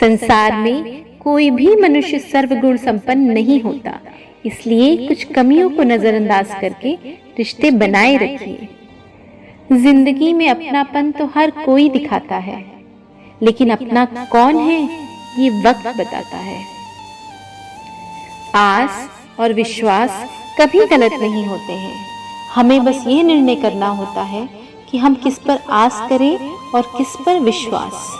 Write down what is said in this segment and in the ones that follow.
संसार में कोई भी मनुष्य सर्वगुण संपन्न नहीं होता, इसलिए कुछ कमियों को नजरअंदाज करके रिश्ते बनाए रखिए। जिंदगी में अपनापन तो हर कोई दिखाता है, लेकिन अपना कौन है ये वक्त बताता है। आस और विश्वास कभी गलत नहीं होते हैं। हमें बस ये निर्णय करना होता है कि हम किस पर आस करें और किस पर विश्वास।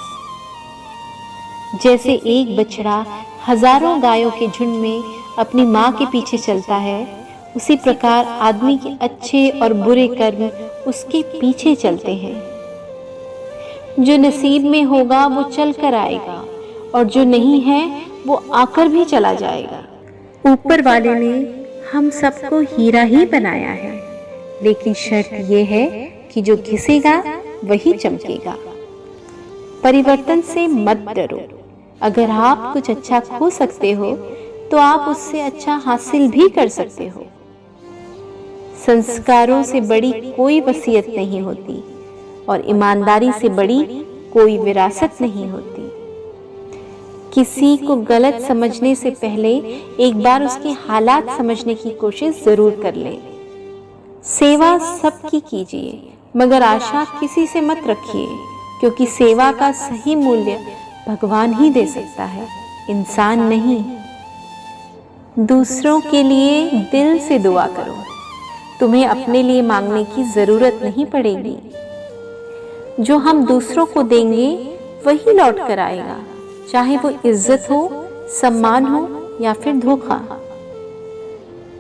जैसे एक बछड़ा हजारों गायों के झुंड में अपनी माँ के पीछे चलता है, उसी प्रकार आदमी के अच्छे और बुरे कर्म उसके पीछे चलते हैं। जो नसीब में होगा वो चल कर आएगा, और जो नहीं है वो आकर भी चला जाएगा। ऊपर वाले ने हम सबको हीरा ही बनाया है, लेकिन शर्त ये है कि जो घिसेगा वही चमकेगा। परिवर्तन से मत डरो। अगर आप कुछ अच्छा खो सकते हो तो आप उससे अच्छा हासिल भी कर सकते हो। संस्कारों से बड़ी कोई वसीयत नहीं होती, और ईमानदारी से बड़ी कोई विरासत नहीं होती। किसी को गलत समझने से पहले एक बार उसके हालात समझने की कोशिश जरूर कर लें। सेवा सबकी कीजिए, मगर आशा किसी से मत रखिए, क्योंकि सेवा का सही मूल्य भगवान ही दे सकता है, इंसान नहीं। दूसरों के लिए दिल से दुआ करो। तुम्हें अपने लिए मांगने की जरूरत नहीं पड़ेगी। जो हम दूसरों को देंगे वही लौट कर आएगा, चाहे वो इज्जत हो, सम्मान हो या फिर धोखा।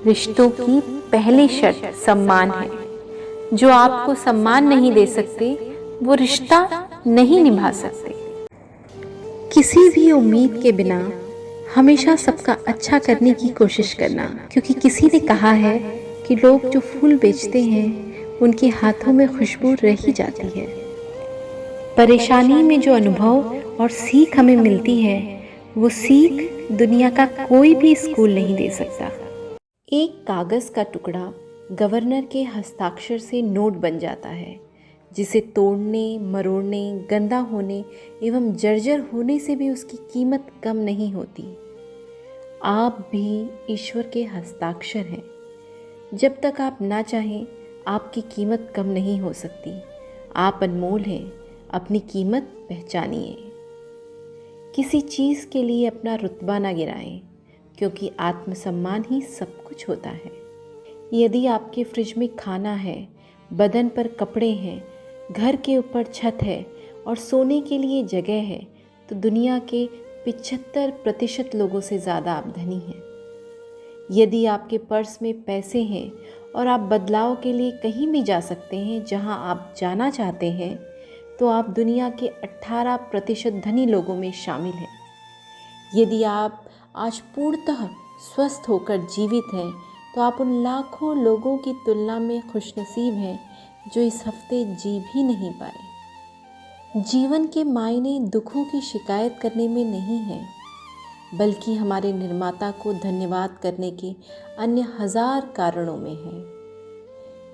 रिश्तों की पहली शर्त सम्मान है। जो आपको सम्मान नहीं दे सकते वो रिश्ता नहीं निभा सकते। किसी भी उम्मीद के बिना हमेशा सबका अच्छा करने की कोशिश करना, क्योंकि किसी ने कहा है कि लोग जो फूल बेचते हैं उनके हाथों में खुशबू रह ही जाती है। परेशानी में जो अनुभव और सीख हमें मिलती है, वो सीख दुनिया का कोई भी स्कूल नहीं दे सकता। एक कागज का टुकड़ा गवर्नर के हस्ताक्षर से नोट बन जाता है, जिसे तोड़ने, मरोड़ने, गंदा होने एवं जर्जर होने से भी उसकी कीमत कम नहीं होती। आप भी ईश्वर के हस्ताक्षर हैं। जब तक आप ना चाहें, आपकी कीमत कम नहीं हो सकती। आप अनमोल हैं, अपनी कीमत पहचानिए। किसी चीज़ के लिए अपना रुतबा ना गिराएं, क्योंकि आत्मसम्मान ही सब कुछ होता है। यदि आपके फ्रिज में खाना है, बदन पर कपड़े हैं, घर के ऊपर छत है और सोने के लिए जगह है, तो दुनिया के 75% लोगों से ज़्यादा आप धनी हैं। यदि आपके पर्स में पैसे हैं और आप बदलाव के लिए कहीं भी जा सकते हैं जहां आप जाना चाहते हैं, तो आप दुनिया के 18% धनी लोगों में शामिल हैं। यदि आप आज पूर्णतः स्वस्थ होकर जीवित हैं, तो आप उन लाखों लोगों की तुलना में खुशनसीब हैं जो इस हफ्ते जी भी नहीं पाए। जीवन के मायने दुखों की शिकायत करने में नहीं है, बल्कि हमारे निर्माता को धन्यवाद करने के अन्य 1000 कारणों में है।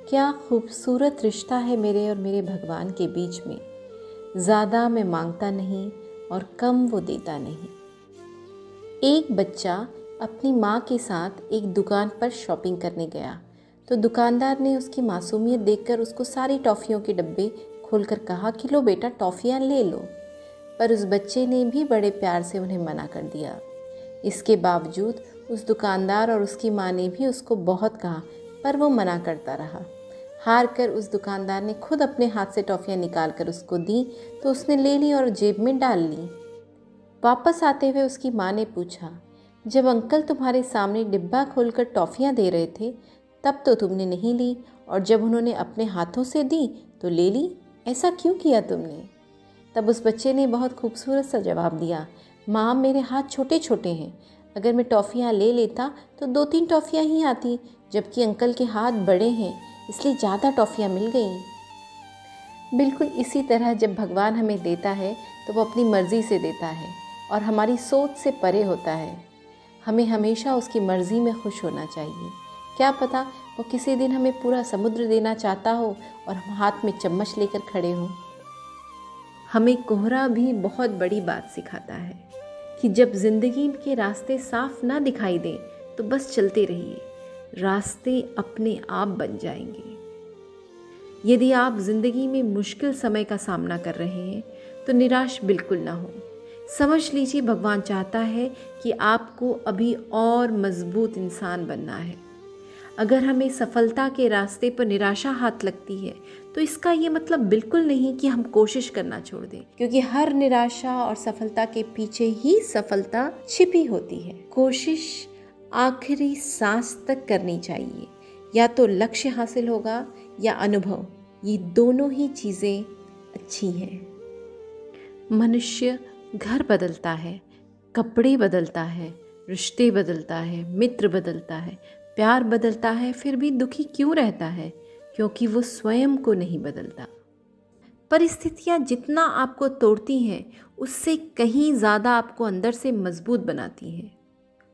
क्या खूबसूरत रिश्ता है मेरे और मेरे भगवान के बीच में। ज़्यादा मैं मांगता नहीं और कम वो देता नहीं। एक बच्चा अपनी माँ के साथ एक दुकान पर शॉपिंग करने गया, तो दुकानदार ने उसकी मासूमियत देखकर उसको सारी टॉफ़ियों के डब्बे खोलकर कहा कि लो बेटा, टॉफ़ियाँ ले लो। पर उस बच्चे ने भी बड़े प्यार से उन्हें मना कर दिया। इसके बावजूद उस दुकानदार और उसकी माँ ने भी उसको बहुत कहा, पर वो मना करता रहा। हार कर उस दुकानदार ने खुद अपने हाथ से टॉफ़ियाँ निकाल कर उसको दी, तो उसने ले ली और जेब में डाल ली। वापस आते हुए उसकी माँ ने पूछा, जब अंकल तुम्हारे सामने डिब्बा खोलकर टॉफ़ियाँ दे रहे थे तब तो तुमने नहीं ली, और जब उन्होंने अपने हाथों से दी तो ले ली, ऐसा क्यों किया तुमने? तब उस बच्चे ने बहुत खूबसूरत सा जवाब दिया, माँ मेरे हाथ छोटे छोटे हैं, अगर मैं टॉफ़ियाँ ले लेता तो 2-3 टॉफ़ियाँ ही आती, जबकि अंकल के हाथ बड़े हैं इसलिए ज़्यादा टॉफ़ियाँ मिल गईं। बिल्कुल इसी तरह जब भगवान हमें देता है तो वो अपनी मर्ज़ी से देता है और हमारी सोच से परे होता है। हमें हमेशा उसकी मर्ज़ी में खुश होना चाहिए। क्या पता वो किसी दिन हमें पूरा समुद्र देना चाहता हो और हम हाथ में चम्मच लेकर खड़े हों। हमें कोहरा भी बहुत बड़ी बात सिखाता है। कि जब जिंदगी के रास्ते साफ ना दिखाई दें तो बस चलते रहिए, रास्ते अपने आप बन जाएंगे। यदि आप जिंदगी में मुश्किल समय का सामना कर रहे हैं तो निराश बिल्कुल ना हो। समझ लीजिए भगवान चाहता है कि आपको अभी और मजबूत इंसान बनना है। अगर हमें सफलता के रास्ते पर निराशा हाथ लगती है तो इसका ये मतलब बिल्कुल नहीं कि हम कोशिश करना छोड़ दें, क्योंकि हर निराशा और सफलता के पीछे ही सफलता छिपी होती है। कोशिश आखिरी सांस तक करनी चाहिए। या तो लक्ष्य हासिल होगा या अनुभव, ये दोनों ही चीज़ें अच्छी हैं। मनुष्य घर बदलता है, कपड़े बदलता है, रिश्ते बदलता है, मित्र बदलता है, प्यार बदलता है, फिर भी दुखी क्यों रहता है? क्योंकि वो स्वयं को नहीं बदलता। परिस्थितियाँ जितना आपको तोड़ती हैं उससे कहीं ज़्यादा आपको अंदर से मजबूत बनाती हैं।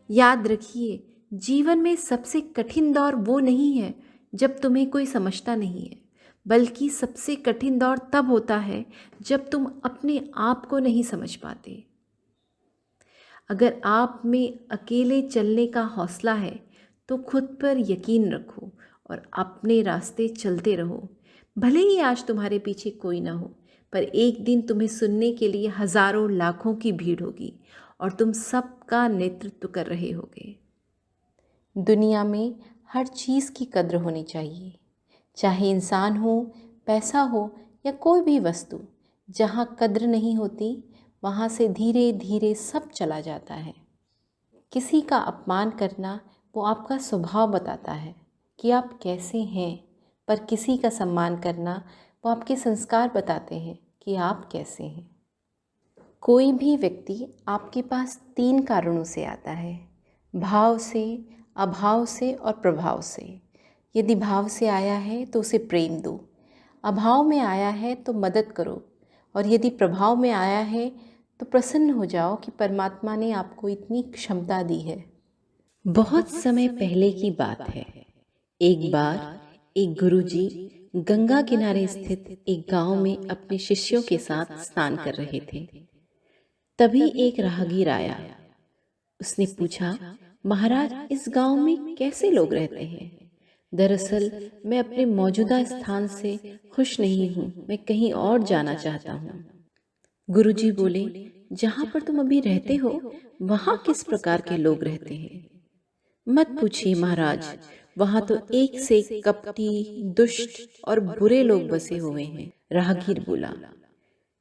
याद रखिए, जीवन में सबसे कठिन दौर वो नहीं है जब तुम्हें कोई समझता नहीं है, बल्कि सबसे कठिन दौर तब होता है जब तुम अपने आप को नहीं समझ पाते। अगर आप में अकेले चलने का हौसला है तो खुद पर यकीन रखो और अपने रास्ते चलते रहो। भले ही आज तुम्हारे पीछे कोई ना हो, पर एक दिन तुम्हें सुनने के लिए हजारों लाखों की भीड़ होगी और तुम सबका नेतृत्व कर रहे होगे। दुनिया में हर चीज़ की कद्र होनी चाहिए, चाहे इंसान हो, पैसा हो या कोई भी वस्तु। जहाँ कद्र नहीं होती वहाँ से धीरे धीरे सब चला जाता है। किसी का अपमान करना वो आपका स्वभाव बताता है कि आप कैसे हैं, पर किसी का सम्मान करना वो आपके संस्कार बताते हैं कि आप कैसे हैं। कोई भी व्यक्ति आपके पास 3 कारणों से आता है: भाव से, अभाव से और प्रभाव से। यदि भाव से आया है तो उसे प्रेम दो, अभाव में आया है तो मदद करो, और यदि प्रभाव में आया है तो प्रसन्न हो जाओ कि परमात्मा ने आपको इतनी क्षमता दी है। बहुत समय पहले की बात है। एक बार एक गुरुजी गंगा किनारे स्थित एक गांव में अपने शिष्यों के साथ स्नान कर रहे थे। तभी एक राहगीर आया। उसने पूछा, महाराज, इस गांव में कैसे लोग रहते हैं? दरअसल मैं अपने मौजूदा स्थान से खुश नहीं हूँ, मैं कहीं और जाना चाहता हूँ। गुरुजी बोले, जहाँ पर तुम अभी रहते हो वहाँ किस प्रकार के लोग रहते हैं? मत पूछिए महाराज, वहाँ तो एक से कपटी, दुष्ट और बुरे लोग बसे हुए हैं, राहगीर बोला।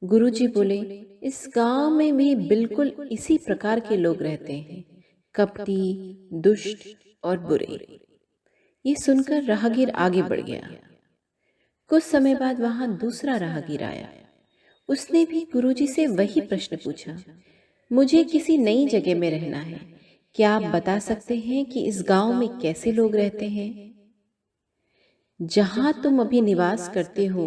गुरुजी बोले, इस गांव में भी बिल्कुल इसी प्रकार के लोग रहते हैं, कपटी, दुष्ट और बुरे। ये सुनकर राहगीर आगे बढ़ गया। कुछ समय बाद वहां दूसरा राहगीर आया। उसने भी गुरुजी से वही प्रश्न पूछा, मुझे किसी नई जगह में रहना है, क्या आप बता सकते हैं कि इस गांव में कैसे लोग रहते हैं? जहां तुम अभी निवास करते हो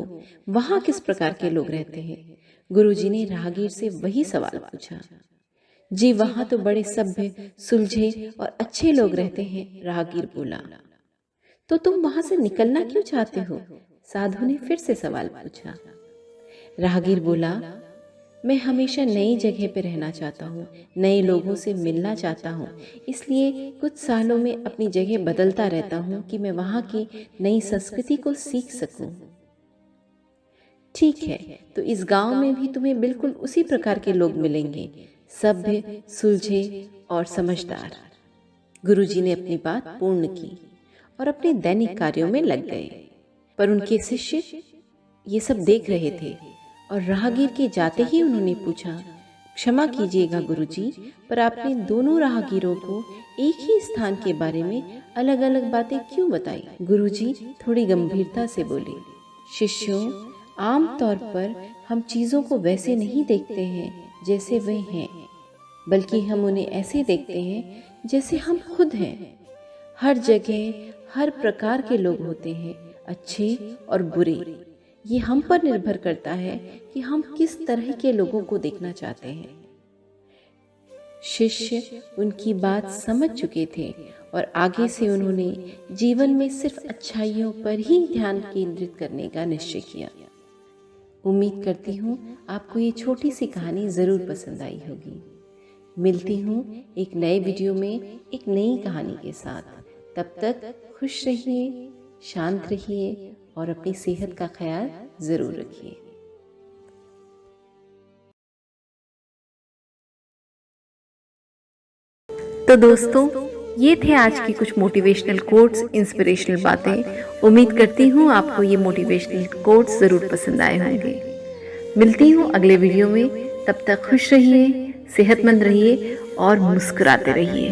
वहां किस प्रकार के लोग रहते हैं? गुरुजी ने राहगीर से वही सवाल पूछा। जी, वहां तो बड़े सभ्य, सुलझे और अच्छे लोग रहते हैं, राहगीर बोला। तो तुम वहां से निकलना क्यों चाहते हो? साधु ने फिर से सवाल पूछा। राहगीर बोला, मैं हमेशा नई जगह पर रहना चाहता हूँ, नए लोगों से मिलना चाहता हूँ, इसलिए कुछ सालों में अपनी जगह बदलता रहता हूँ कि मैं वहाँ की नई संस्कृति को सीख सकूँ। ठीक है, तो इस गांव में भी तुम्हें बिल्कुल उसी प्रकार के लोग मिलेंगे, सभ्य, सुलझे और समझदार। गुरुजी ने अपनी बात पूर्ण की और अपने दैनिक कार्यों में लग गए। पर उनके शिष्य ये सब देख रहे थे और राहगीर के जाते ही उन्होंने पूछा, क्षमा कीजिएगा गुरुजी, पर आपने दोनों राहगीरों को एक ही स्थान के बारे में अलग अलग बातें क्यों बताई? गुरुजी थोड़ी गंभीरता से बोले, शिष्यों, आम तौर पर हम चीजों को वैसे नहीं देखते हैं जैसे वे हैं, बल्कि हम उन्हें ऐसे देखते हैं जैसे हम खुद हैं। हर जगह हर प्रकार के लोग होते हैं, अच्छे और बुरे। ये हम पर निर्भर करता है कि हम किस तरह के लोगों को देखना चाहते हैं। शिष्य उनकी बात समझ चुके थे और आगे से उन्होंने जीवन में सिर्फ अच्छाइयों पर ही ध्यान केंद्रित करने का निश्चय किया। उम्मीद करती हूँ आपको ये छोटी सी कहानी जरूर पसंद आई होगी। मिलती हूँ एक नए वीडियो में एक नई कहानी के साथ। तब तक खुश रहिए, शांत रहिए और अपनी सेहत का ख्याल ज़रूर रखिए। तो दोस्तों, ये थे आज की कुछ मोटिवेशनल कोट्स, इंस्पिरेशनल बातें। उम्मीद करती हूँ आपको ये मोटिवेशनल कोट्स ज़रूर पसंद आए होंगे। मिलती हूँ अगले वीडियो में। तब तक खुश रहिए, सेहतमंद रहिए और मुस्कुराते रहिए।